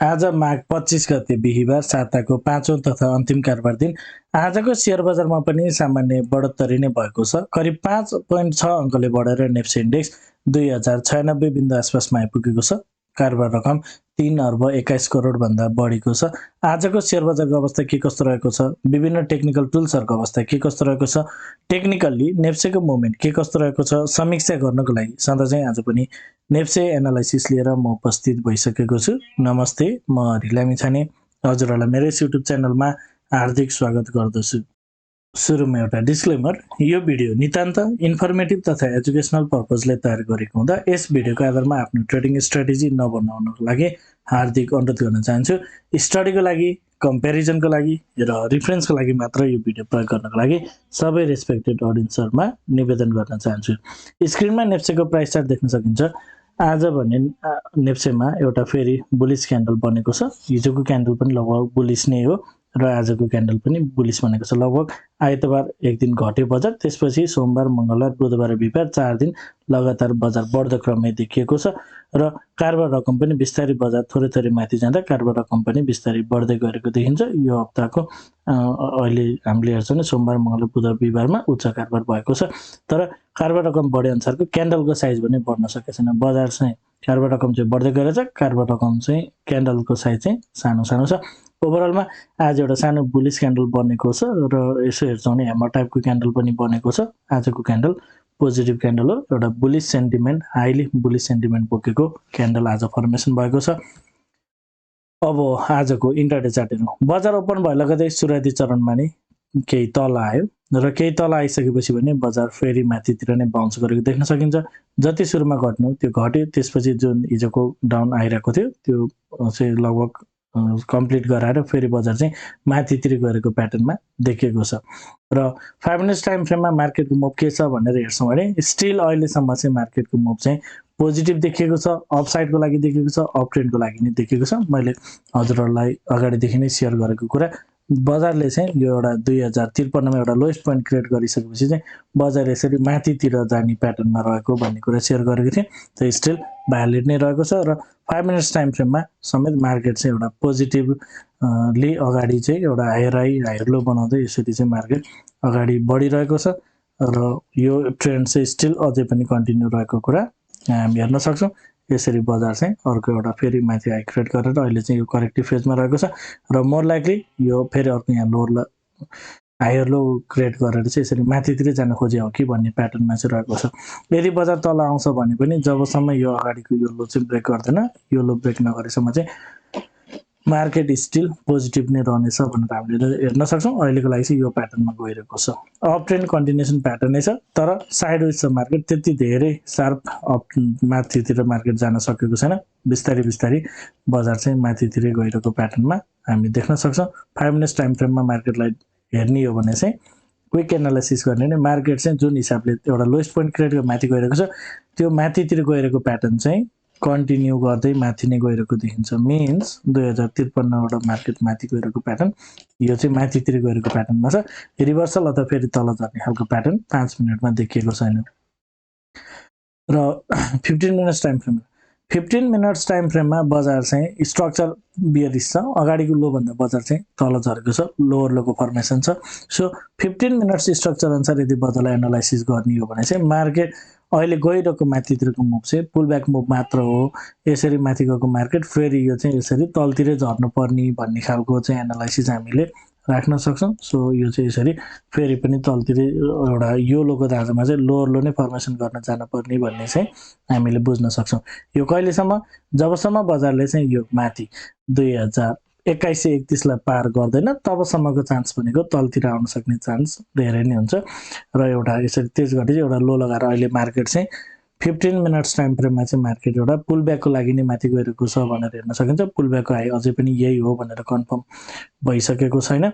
आज माघ 25 गते बिहीबार साताको 5औं तथा अन्तिम कारोबार दिन आजको शेयर बजारमा पनि सामान्य बढोत्तरी नै भएको छ। करिब 5.6 अङ्कले बढेर नेप्से इन्डेक्स 2096 बिन्दु आसपासमा आइपुगेको छ। कारोबार रकम 3 अर्ब 21 करोड भन्दा बढीको छ। आजको शेयर बजारको अवस्था के कस्तो रहेको छ, विभिन्न टेक्निकल टुल्सहरूको अवस्था के कस्तो रहेको छ, टेक्निकल्ली नेप्सेको मुभमेन्ट के कस्तो रहेको छ, समीक्षा गर्नको लागि सधैँ चाहिँ आज पनि नेप्से एनालाइसिस लिएर म उपस्थित भइसकेको छु। नमस्ते, म LAMICHHANE हजुरहरूलाई मेरो युट्युब च्यानलमा हार्दिक स्वागत गर्दछु। सुरुमा एउटा डिस्क्लेमर, यो भिडियो नितान्त इन्फर्मेटिभ तथा एजुकेसनल पर्पजले तयार गरेको हुँदा यस भिडियोको आधारमा आफ्नो ट्रेडिङ स्ट्र्याटेजी नबनाउनको लागि हार्दिक अनुरोध गर्न चाहन्छु। स्टडीको लागि, कम्पेरिजनको लागि र रिफरेन्सको लागि मात्र यो भिडियो प्रयोग गर्नको लागि सबै रेस्पेक्टेड अडियन्सहरुमा निवेदन गर्न चाहन्छु। स्क्रिनमा नेप्सेको प्राइस चार्ट देख्न सकिन्छ। आज भने नेप्सेमा एउटा फेरि बुलिश क्यान्डल बनेको छ। हिजोको क्यान्डल पनि लगभग बुलिश नै हो र आजको क्यान्डल पनि बुलिश बनेको छ। लगभग आइतबार एक दिन घट्यो बजार, त्यसपछि सोमबार, मंगलबार, बुधबार, बिहिबार 4 दिन लगातार बजार बढ्दो क्रममै देखिएको छ र कारोबार रकम पनि बिस्तारै बजार थोरै थोरै माथि जाँदा कारोबार रकम पनि बिस्तारै बढ्दै गएको देखिन्छ। यो हप्ताको अहिले हामीले हेर्छौँ भने सोमबार, मंगलबार, बुधबार, बिहिबारमा उच्च कारोबार भएको छ। तर कारोबार रकम बढे अनुसारको क्यान्डलको साइज पनि बढ्न सकेको छैन। बजार चाहिँ कारोबार रकम चाहिँ बढ्दै गएको छ, कारोबार रकम चाहिँ क्यान्डलको साइज चाहिँ सानो सानो छ। ओभरअलमा आज एउटा सानो बुलिश क्यान्डल बनेको छ र यसो हेर्छौँ भने ह्यामर टाइपको क्यान्डल पनि बनेको छ। आजको क्यान्डल पोजिटिभ क्यान्डल हो, एउटा bullish sentiment, highly bullish sentiment बोकेको क्यान्डल आज फर्मेसन भएको छ। अब आजको इन्ट्राडे चार्ट हेरौँ। बजार ओपन भए लगतै सुरुवाती चरणमा नै केही तल आयो र केही तल आइसकेपछि भने बजार फेरि माथितिर नै बाउन्स गरेको देख्न सकिन्छ। जति सुरुमा घट्नु त्यो घट्यो, त्यसपछि जुन हिजोको डाउन आइरहेको थियो त्यो चाहिँ लगभग कम्प्लिट गराएर फेरि बजार चाहिँ माथितिर गएको प्याटर्नमा देखिएको छ र 5 मिनट्स टाइम फ्रेममा मार्केटको मुभ के छ भनेर हेर्छौँ भने स्टिल अहिलेसम्म चाहिँ मार्केटको मुभ चाहिँ पोजिटिभ देखिएको छ, अपसाइडको लागि देखिएको छ, अप ट्रेन्डको लागि नै देखिएको छ। मैले हजुरहरूलाई अगाडिदेखि नै सेयर गरेको कुरा, बजारले चाहिँ यो एउटा 2053 मा एउटा लोएस्ट पोइन्ट क्रिएट गरिसकेपछि चाहिँ बजार यसरी माथितिर जाने प्याटर्नमा रहेको भन्ने कुरा सेयर गरेको थिएँ। त्यो स्टिल भ्यालिड नै रहेको छ र 5 मिनट्स टाइम फ्रेममा समेत मार्केट चाहिँ एउटा पोजिटिभली अगाडि चाहिँ एउटा हायर हाई हायर लो बनाउँदै यसरी चाहिँ मार्केट अगाडि बढिरहेको छ र यो ट्रेन्ड चाहिँ स्टिल अझै पनि कन्टिन्यू रहेको कुरा हामी हेर्न सक्छौँ। यसरी बजार चाहिँ अर्को एउटा फेरि माथि हाई क्रिएट गरेर अहिले चाहिँ यो करेक्टिभ फेजमा रहेको छ र मोर लाइकली यो फेरि अर्को यहाँ लोअर हायर लो क्रिएट गरेर चाहिँ यसरी माथितिर जान खोजे हो कि भन्ने प्याटर्नमा चाहिँ रहेको छ। यदि बजार तल आउँछ भने पनि जबसम्म यो अगाडिको यो लो चाहिँ ब्रेक गर्दैन, यो लो ब्रेक नगरेसम्म चाहिँ मार्केट स्टिल पोजिटिभ नै रहनेछ भनेर हामीले हेर्न सक्छौँ। अहिलेको लागि चाहिँ यो प्याटर्नमा गइरहेको छ। अप ट्रेन्ड कन्टिन्युसन प्याटर्न नै छ, तर साइडवेज छ मार्केट, त्यति धेरै सार्प अप माथितिर मार्केट जान सकेको छैन। बिस्तारै बिस्तारै बजार चाहिँ माथितिर गइरहेको प्याटर्नमा हामी देख्न सक्छौँ। 5 मिनट्स टाइम फ्रेममा मार्केटलाई हेर्ने हो भने चाहिँ क्विक एनालाइसिस गर्ने नै मार्केट चाहिँ जुन हिसाबले एउटा लोएस्ट पोइन्ट क्रिएट गरेर माथि गइरहेको छ त्यो माथितिर गइरहेको प्याटर्न चाहिँ कन्टिन्यू गर्दै माथि नै गइरहेको देखिन्छ। मिन्स 2053 बाट मार्केट माथि गइरहेको प्याटर्न यो चाहिँ माथितिर गइरहेको प्याटर्नमा छ। रिभर्सल अथवा फेरि तल झर्ने खालको प्याटर्न 5 मिनटमा देखिएको छैन र 15 मिनट्स टाइम फ्रेममा 15 मिनट्स टाइम फ्रेममा बजार चाहिँ स्ट्रक्चर बियरिश छ। अगाडिको लो भन्दा बजार चाहिँ तल झरेको छ, लोअर लोको फर्मेसन छ। सो 15 मिनट्स स्ट्रक्चर अनुसार यदि बजारलाई एनालाइसिस गर्ने हो भने चाहिँ मार्केट अहिले गइरहेको माथितिरको मुभ चाहिँ पुल ब्याक मुभ मात्र हो। यसरी माथि गएको मार्केट फेरि यो चाहिँ यसरी तलतिरै झर्नु पर्ने भन्ने खालको चाहिँ एनालाइसिस हामीले राख्न सक्छौँ। सो यो चाहिँ यसरी फेरि पनि तलतिरै एउटा यो लोको दाँजोमा चाहिँ लोअर लो नै फर्मेसन गर्न जान पर्ने भन्ने चाहिँ हामीले बुझ्न सक्छौँ। यो कहिलेसम्म, जबसम्म बजारले चाहिँ यो माथि 2131 लाई पार गर्दैन तबसम्मको चान्स भनेको तलतिर आउन सक्ने चान्स धेरै नै हुन्छ र एउटा यसरी तेज गरी एउटा लो लगाएर अहिले मार्केट चाहिँ 15 मिनट्स टाइम फ्रेममा चाहिँ मार्केट एउटा पुल ब्याकको लागि नै माथि गइरहेको छ भनेर हेर्न सकिन्छ। पुल ब्याकको हाई अझै पनि यही हो भनेर कन्फर्म भइसकेको छैन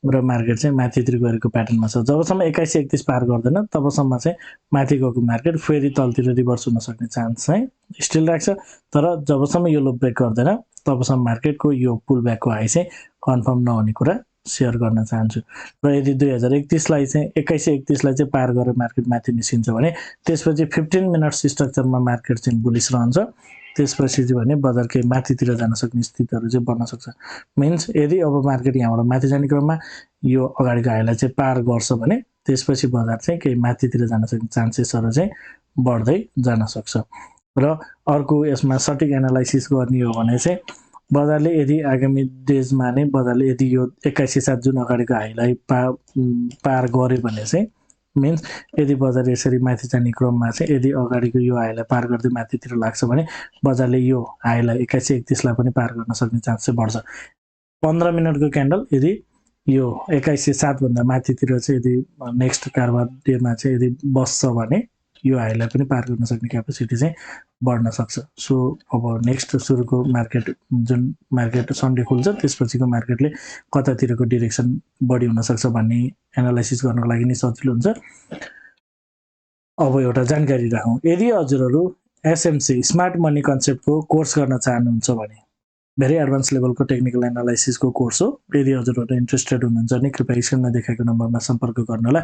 र मार्केट चाहिँ माथितिर गएको प्याटर्नमा छ। जबसम्म 2131 पार गर्दैन तबसम्म चाहिँ माथि गएको मार्केट फेरि तलतिर रिभर्स हुन सक्ने चान्स चाहिँ स्टिल राख्छ। तर जबसम्म यो लो ब्रेक गर्दैन तबसम्म मार्केटको यो पुल ब्याकको हाई चाहिँ कन्फर्म नहुने कुरा सेयर गर्न चाहन्छु। र यदि 2031 लाई चाहिँ 2131 लाई चाहिँ पार गरेर मार्केट माथि निस्किन्छ भने त्यसपछि 15 मिनट्स स्ट्रक्चरमा मार्केट चाहिँ बुलिस रहन्छ। त्यसपछि चाहिँ भने बजार केही माथितिर जान सक्ने स्थितिहरू चाहिँ बन्न सक्छ। मिन्स यदि अब मार्केट यहाँबाट माथि जाने क्रममा यो अगाडिको हाईलाई चाहिँ पार गर्छ भने त्यसपछि बजार चाहिँ केही माथितिर जान सक्ने चान्सेसहरू चाहिँ बढ्दै जान सक्छ। र अर्को यसमा सटिक एनालाइसिस गर्ने हो भने चाहिँ बजारले यदि आगामी डेजमा नै बजारले यदि यो 2107 जुन अगाडिको हाईलाई पार गर्यो भने चाहिँ मिन्स यदि बजार यसरी माथि जाने क्रममा चाहिँ यदि अगाडिको यो हाईलाई पार गर्दै माथितिर लाग्छ भने बजारले यो हाईलाई 2131 लाई पनि पार गर्न सक्ने चान्स चाहिँ बढ्छ। 15 मिनटको क्यान्डल यदि यो 2107 भन्दा माथितिर चाहिँ यदि नेक्स्ट कारोबार डेमा चाहिँ यदि बस्छ भने यो हाईलाई पनि पार गर्न सक्ने क्यापेसिटी चाहिँ बढ्न सक्छ। सो अब नेक्स्ट सुरुको मार्केट जुन मार्केट सन्डे खुल्छ त्यसपछिको मार्केटले कतातिरको डिरेक्सन बढी हुनसक्छ भन्ने एनालाइसिस गर्नको लागि नै सजिलो हुन्छ। अब एउटा जानकारी राखौँ, यदि हजुरहरू एसएमसी स्मार्ट मनी कन्सेप्टको कोर्स गर्न चाहनुहुन्छ भने भेरी एडभान्स लेभलको टेक्निकल एनालाइसिसको कोर्स हो। यदि हजुरहरू इन्ट्रेस्टेड हुनुहुन्छ भने कृपया स्क्रिनमा देखाएको नम्बरमा सम्पर्क गर्नुहोला।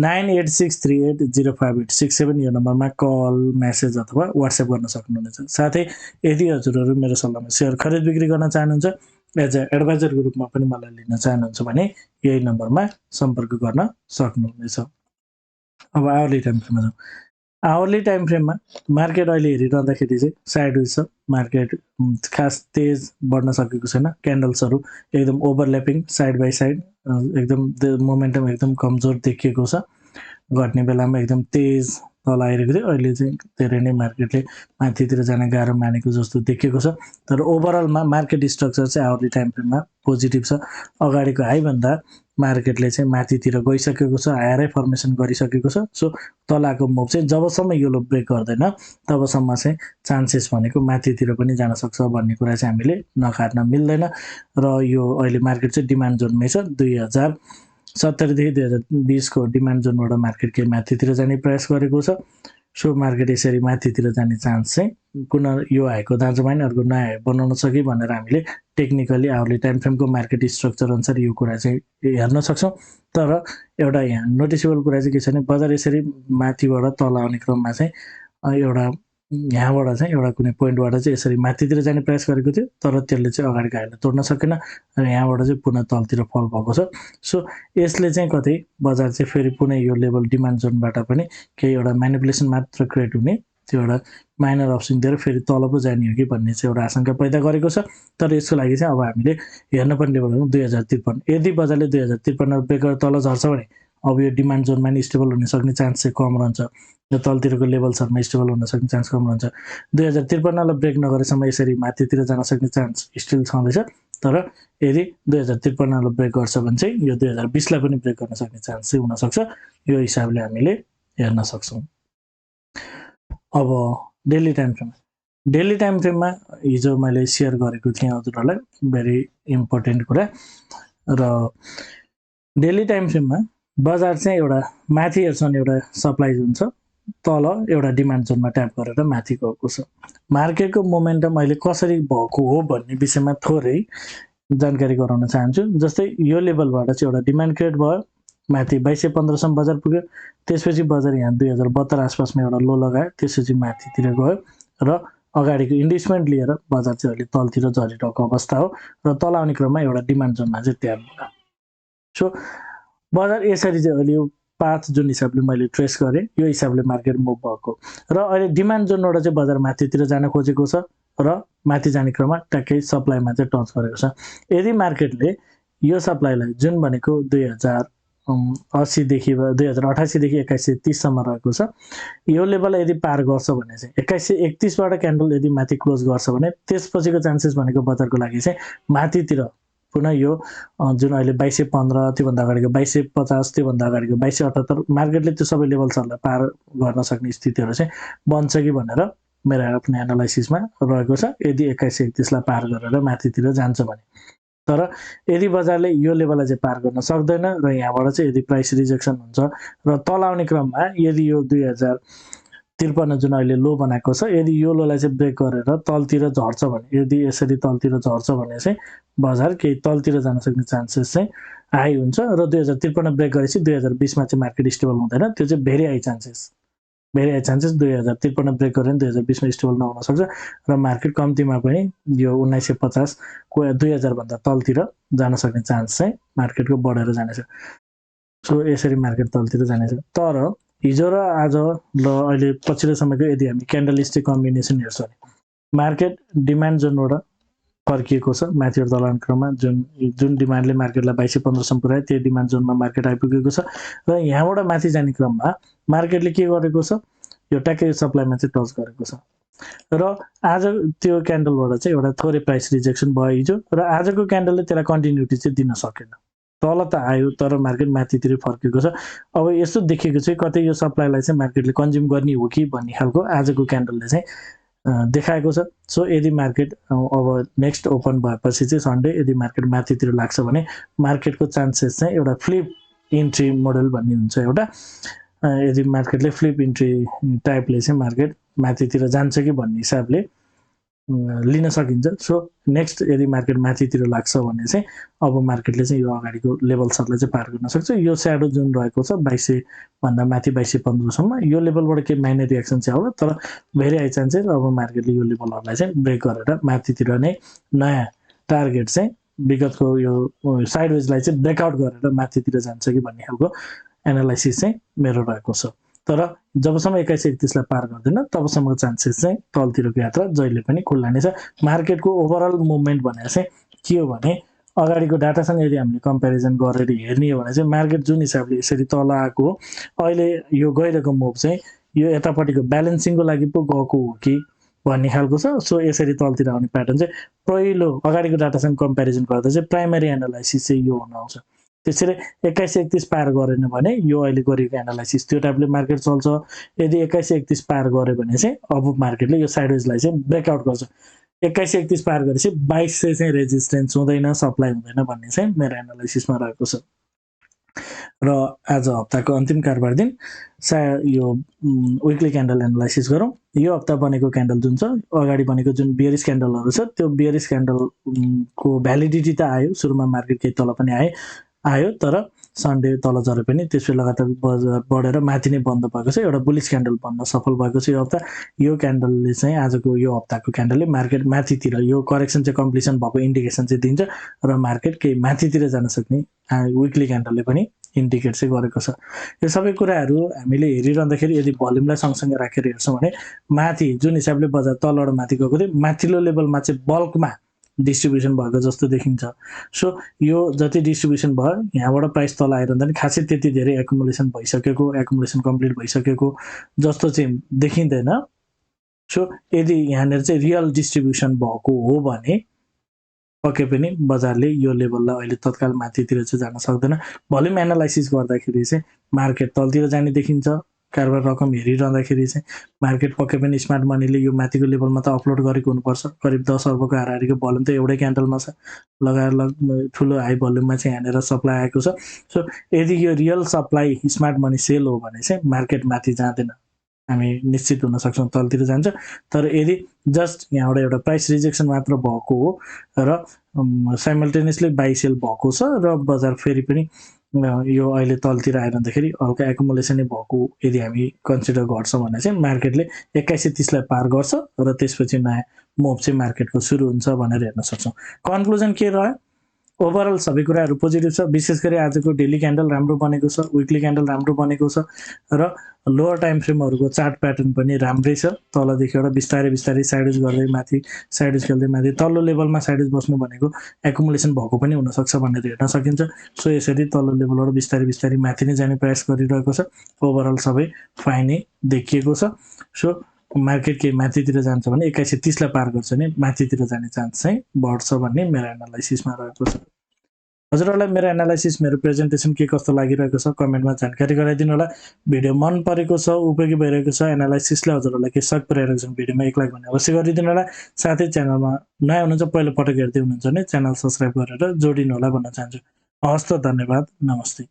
9863805867 यो नम्बरमा कल, मेसेज अथवा व्हाट्सएप गर्न सक्नुहुनेछ। साथै यदि हजुरहरू मेरो सल्लाहमा सेयर खरिद बिक्री गर्न चाहनुहुन्छ, एज अ एडभाइजरको रूपमा पनि मलाई लिन चाहनुहुन्छ भने यही नम्बरमा सम्पर्क गर्न सक्नुहुनेछ। अब आवरली टाइम फ्रेममा जाउँ। आवरली टाइम फ्रेममा मार्केट अहिले हेरिरहँदाखेरि चाहिँ साइडवेज छ। मार्केट खास तेज बढ्न सकेको छैन। क्यान्डल्सहरू एकदम ओभरल्यापिङ साइड बाई साइड एकदम मोमेन्टम एकदम कमजोर देखिएको छ। घट्ने बेलामा एकदम तेज तल आइरहेको थियो, अहिले चाहिँ धेरै नै मार्केटले माथितिर जान गाह्रो मानेको जस्तो देखिएको छ। तर ओभरअलमा मार्केट स्ट्रक्चर चाहिँ आवरली टाइम फ्रेममा पोजिटिभ छ। अगाडिको हाईभन्दा मार्केटले चाहिँ माथितिर गइसकेको छ, हायरै फर्मेसन गरिसकेको छ। सो तलको मुभ चाहिँ जबसम्म यो लो ब्रेक गर्दैन तबसम्म चाहिँ चान्सेस भनेको माथितिर पनि जान सक्छ भन्ने कुरा चाहिँ हामीले नकार्न मिल्दैन। र यो अहिले मार्केट चाहिँ डिमान्ड जोनमै छ। 2070 देखि 2020 को डिमान्ड जोनबाट मार्केट केही माथितिर जाने प्रयास गरेको छ। सो मार्केट यसरी माथितिर जाने चान्स चाहिँ पुनः यो हाईको दाँजोमा नै अर्को नयाँ हाई बनाउन सक्यो भनेर हामीले टेक्निकली आवरली टाइम फ्रेमको मार्केट स्ट्रक्चर अनुसार यो कुरा चाहिँ हेर्न सक्छौँ। तर एउटा यहाँ नोटिसेबल कुरा चाहिँ के छ भने बजार यसरी माथिबाट तल आउने क्रममा चाहिँ एउटा यहाँबाट चाहिँ एउटा कुनै पोइन्टबाट चाहिँ यसरी माथितिर जाने प्रयास गरेको थियो, तर त्यसले चाहिँ अगाडिको हाईलाई तोड्न सकेन र यहाँबाट चाहिँ पुनः तलतिर फल भएको छ। सो यसले चाहिँ कतै बजार चाहिँ फेरि पुनः यो लेभल डिमान्ड जोनबाट पनि केही एउटा म्यानिपुलेसन मात्र क्रिएट हुने, त्यो एउटा माइनर अप्सन दिएर फेरि तल पो जाने हो कि भन्ने चाहिँ एउटा आशंका पैदा गरेको छ। तर यसको लागि चाहिँ अब हामीले हेर्नुपर्ने लेभल हो 2053। यदि बजारले 2053 ब्रेक गरेर तल झर्छ भने अब यो डिमान्ड जोनमा नि स्टेबल हुन सक्ने चान्स चाहिँ कम रहन्छ। यो तलतिरको लेभल्सहरूमा स्टेबल हुन सक्ने चान्स कम रहन्छ। 2053 लाई ब्रेक नगरेसम्म यसरी माथितिर जान सक्ने चान्स स्टिल छँदैछ। तर यदि 2053 लाई ब्रेक गर्छ भने चाहिँ यो 2020 लाई पनि ब्रेक गर्न सक्ने चान्स चाहिँ हुनसक्छ। यो हिसाबले हामीले हेर्न सक्छौँ। अब daily time frame, daily time फ्रेममा हिजो मैले सेयर गरेको थिएँ हजुरहरूलाई भेरी इम्पोर्टेन्ट कुरा। र डेली टाइम फ्रेममा बजार चाहिँ एउटा माथि हेर्छ भने एउटा सप्लाई जोन छ, तल एउटा डिमान्ड जोनमा ट्याप गरेर माथि गएको छ। मार्केटको मोमेन्टम अहिले कसरी भएको हो भन्ने विषयमा थोरै जानकारी गराउन चाहन्छु। जस्तै यो लेभलबाट चाहिँ एउटा डिमान्ड क्रिएट भयो, माथि 2215 सम्म बजार पुग्यो। त्यसपछि बजार यहाँ 2072 आसपासमा एउटा लो लगायो, त्यसपछि माथितिर गयो र अगाडिको इन्डिसमेन्ट लिएर बजार चाहिँ अहिले तलतिर झरिरहेको अवस्था हो र तल आउने क्रममा एउटा डिमान्ड जोनमा चाहिँ ट्याप भयो। सो बजार यसरी चाहिँ अहिले यो 5 जुन हिसाबले मैले ट्रेस गरेँ यो हिसाबले मार्केट मुभ भएको र अहिले डिमान्ड जोनबाट चाहिँ बजार माथितिर जान खोजेको छ र माथि जाने क्रममा ट्याक्कै सप्लाईमा चाहिँ टच गरेको छ। यदि मार्केटले यो सप्लाईलाई जुन भनेको 2080 देखि 2088 देखि 2130 सम्म रहेको छ, यो लेभल यदि पार गर्छ भने चाहिँ 2131 बाट क्यान्डल यदि माथि क्लोज गर्छ भने त्यसपछिको चान्सेस भनेको बजारको लागि चाहिँ माथितिर पुनः यो जुन अहिले 2215 त्योभन्दा अगाडिको 2250 त्योभन्दा अगाडिको 2278 मार्केटले त्यो सबै लेभल्सहरूलाई पार गर्न सक्ने स्थितिहरू चाहिँ बन्छ कि भनेर मेरो आफ्नो एनालाइसिसमा रहेको छ। यदि 2131 लाई पार गरेर माथितिर जान्छ भने, तर यदि बजारले यो लेभललाई चाहिँ पार गर्न सक्दैन र यहाँबाट चाहिँ यदि प्राइस रिजेक्सन हुन्छ र तल आउने क्रममा यदि यो 53 जुन अहिले लो बनाएको छ, यदि यो लोलाई चाहिँ ब्रेक गरेर तलतिर झर्छ भने, यदि यसरी तलतिर झर्छ भने चाहिँ बजार केही तलतिर जान सक्ने चान्सेस चाहिँ हाई हुन्छ र 2053 ब्रेक गरेपछि 2020 मा चाहिँ मार्केट स्टेबल हुँदैन, त्यो चाहिँ भेरी हाई चान्सेस 2053 ब्रेक गरेर 2020 मा स्टेबल नहुन सक्छ र मार्केट कम्तीमा पनि यो 1950 को 2000 भन्दा तलतिर जान सक्ने चान्स चाहिँ मार्केटको बढेर जानेछ। सो यसरी मार्केट तलतिर जानेछ। तर हिजो र आज ल अहिले पछिल्लो समयको यदि हामी क्यान्डलस्टिक कम्बिनेसन हेर्छौँ भने मार्केट डिमान्ड जोनबाट फर्किएको छ माथिबाट तल क्रममा, जुन डिमान्डले मार्केटलाई 2215 सम्म पुर्यायो त्यो डिमान्ड जोनमा मार्केट आइपुगेको छ र यहाँबाट माथि जाने क्रममा मार्केटले के गरेको छ, यो ट्याक्कै सप्लाईमा चाहिँ टच गरेको छ र आज त्यो क्यान्डलबाट चाहिँ एउटा थोरै प्राइस रिजेक्सन भयो हिजो र आजको क्यान्डलले त्यसलाई कन्टिन्युटी चाहिँ दिन सकेन, तल त आयो तर मार्केट माथितिर फर्केको छ। अब यस्तो देखेको चाहिँ कतै यो सप्लाईलाई चाहिँ मार्केटले कन्ज्युम गर्ने हो कि भन्ने खालको आजको क्यान्डलले चाहिँ देखाएको छ। सो यदि मार्केट अब नेक्स्ट ओपन भएपछि चाहिँ सन्डे यदि मार्केट माथितिर लाग्छ भने मार्केटको चान्सेस चाहिँ एउटा फ्लिप इन्ट्री मोडल भन्ने हुन्छ एउटा, यदि मार्केटले फ्लिप इन्ट्री टाइपले चाहिँ मार्केट माथितिर जान्छ कि भन्ने हिसाबले लिन सकिन्छ। सो नेक्स्ट यदि मार्केट माथितिर लाग्छ भने चाहिँ अब मार्केटले चाहिँ यो अगाडिको लेभल्सहरूलाई चाहिँ पार गर्न सक्छ। यो स्याडो जुन रहेको छ 2200 भन्दा माथि 2215 सम्म, यो लेभलबाट के माइनर रिएक्सन चाहिँ होला, तर भेरी हाई चान्सेस अब मार्केटले यो लेभलहरूलाई चाहिँ ब्रेक गरेर माथितिर नै नयाँ टार्गेट चाहिँ विगतको यो साइडवेजलाई चाहिँ ब्रेकआउट गरेर माथितिर जान्छ कि भन्ने खालको एनालाइसिस चाहिँ मेरो रहेको छ। तर जबसम्म 2131 लाई पार गर्दैन तबसम्मको चान्सेस चाहिँ तलतिरको यात्रा जहिले पनि खुल्ला नै छ। मार्केटको ओभरअल मुभमेन्ट भनेर चाहिँ के हो भने अगाडिको डाटासँग यदि हामीले कम्पेरिजन गरेर हेर्ने हो भने चाहिँ मार्केट जुन हिसाबले यसरी तल आएको हो, अहिले यो गइरहेको मुभ चाहिँ यो यतापट्टिको ब्यालेन्सिङको लागि पो गएको हो कि भन्ने खालको छ। सो यसरी तलतिर आउने प्याटर्न चाहिँ पहिलो अगाडिको डाटासँग कम्पेरिजन गर्दा चाहिँ प्राइमरी एनालाइसिस चाहिँ यो हुन आउँछ। त्यसरी 2131 पार गरेन भने यो अहिले गरेको एनालाइसिस त्यो टाइपले मार्केट चल्छ। यदि 2131 पार गर्यो भने चाहिँ अब मार्केटले यो साइडवेजलाई चाहिँ ब्रेकआउट गर्छ। 2131 पार गरेपछि 2200 चाहिँ रेजिस्टेन्स हुँदैन, सप्लाई हुँदैन भन्ने चाहिँ मेरो एनालाइसिसमा रहेको छ। र आज हप्ताको अन्तिम कारोबार दिन यो विकली क्यान्डल एनालाइसिस गरौँ। यो हप्ता बनेको क्यान्डल जुन छ, अगाडि बनेको जुन बियरिश क्यान्डलहरू छ त्यो बियरिश क्यान्डलको भ्यालिडिटी त आयो, सुरुमा मार्केट केही तल पनि आयो तर सन्डे तल झरे पनि त्यसपछि लगातार बजार बढेर माथि नै बन्द भएको छ, एउटा बुलिश क्यान्डल बन्न सफल भएको छ यो हप्ता। यो क्यान्डलले चाहिँ आजको यो हप्ताको क्यान्डलले मार्केट माथितिर यो करेक्सन चाहिँ कम्प्लिसन भएको इन्डिकेसन चाहिँ दिन्छ र मार्केट केही माथितिर जान सक्ने विकली क्यान्डलले पनि इन्डिकेट चाहिँ गरेको छ। यो सबै कुराहरू हामीले हेरिरहँदाखेरि यदि भोल्युमलाई सँगसँगै राखेर हेर्छौँ भने माथि जुन हिसाबले बजार तलबाट माथि गएको थियो माथिल्लो लेभलमा चाहिँ बल्कमा डिस्ट्रिब्युसन भएको जस्तो देखिन्छ। सो यो जति डिस्ट्रिब्युसन भयो यहाँबाट प्राइस तल आइरहँदा नि खासै त्यति धेरै एकुमुलेसन कम्प्लिट भइसकेको जस्तो चाहिँ देखिँदैन। सो यदि यहाँनिर चाहिँ रियल डिस्ट्रिब्युसन भएको हो भने पक्कै पनि बजारले यो लेभललाई अहिले तत्काल माथितिर चाहिँ जान सक्दैन। भोल्युम एनालाइसिस गर्दाखेरि चाहिँ मार्केट तलतिर जाने देखिन्छ। कारोबार रकम हेरिरहँदाखेरि चाहिँ मार्केट पक्कै पनि स्मार्ट मनीले यो माथिको लेभलमा त अपलोड गरेको हुनुपर्छ। करिब 10 अर्बको हाराहारीको भोल्युम त एउटै क्यान्डलमा छ, लगाएर ठुलो हाई भोल्युममा चाहिँ यहाँनिर सप्लाई आएको छ। सो यदि यो real supply smart money sell हो भने चाहिँ मार्केट माथि जाँदैन, हामी निश्चित हुन सक्छौँ तलतिर जान्छ। तर यदि जस्ट यहाँबाट एउटा प्राइस रिजेक्सन मात्र भएको हो र साइमल्टेनियसली बाई सेल भएको छ र बजार फेरि पनि यो अहिले तलतिर आइरहँदाखेरि हल्का एकुमुलेसनै भएको यदि हामी कन्सिडर गर्छौँ भने चाहिँ मार्केटले 2130 लाई पार गर्छ र त्यसपछि नयाँ मुभ चाहिँ मार्केटको सुरु हुन्छ भनेर हेर्न सक्छौँ। कन्क्लुजन के रह्यो? ओभरअल सबै कुराहरू पोजिटिभ छ। विशेष गरी आजको डेली क्यान्डल राम्रो बनेको छ, विकली क्यान्डल राम्रो बनेको छ र लोअर टाइम फ्रेमहरूको चार्ट प्याटर्न पनि राम्रै छ। तलदेखि एउटा बिस्तारै साइडवेज गर्दै माथि, साइडवेज खेल्दै माथि, तल्लो लेभलमा साइडवेज बस्नु भनेको एकुमुलेसन भएको पनि हुनसक्छ भनेर हेर्न सकिन्छ। सो यसरी तल्लो लेभलबाट बिस्तारै माथि नै जाने प्रयास गरिरहेको छ। ओभरअल सबै फाइनै देखिएको छ। सो मार्केट केही माथितिर जान्छ भने 2130 लाई पार गर्छ भने माथितिर जाने चान्स चाहिँ बढ्छ भन्ने मेरो एनालाइसिसमा रहेको छ। हजुरहरूलाई मेरो एनालाइसिस, मेरो प्रेजेन्टेसन के कस्तो लागिरहेको छ कमेन्टमा जानकारी गराइदिनु होला। भिडियो मन परेको छ, उपयोगी भइरहेको छ, एनालाइसिसले हजुरहरूलाई के सक पुर्याइरहेको छ भिडियोमा एक लाइक भने अवश्य गरिदिनु होला। साथै च्यानलमा नयाँ हुनुहुन्छ, पहिलो पटक हेर्दै हुनुहुन्छ भने च्यानल सब्सक्राइब गरेर जोडिनु होला भन्न चाहन्छु। हवस् त, धन्यवाद, नमस्ते।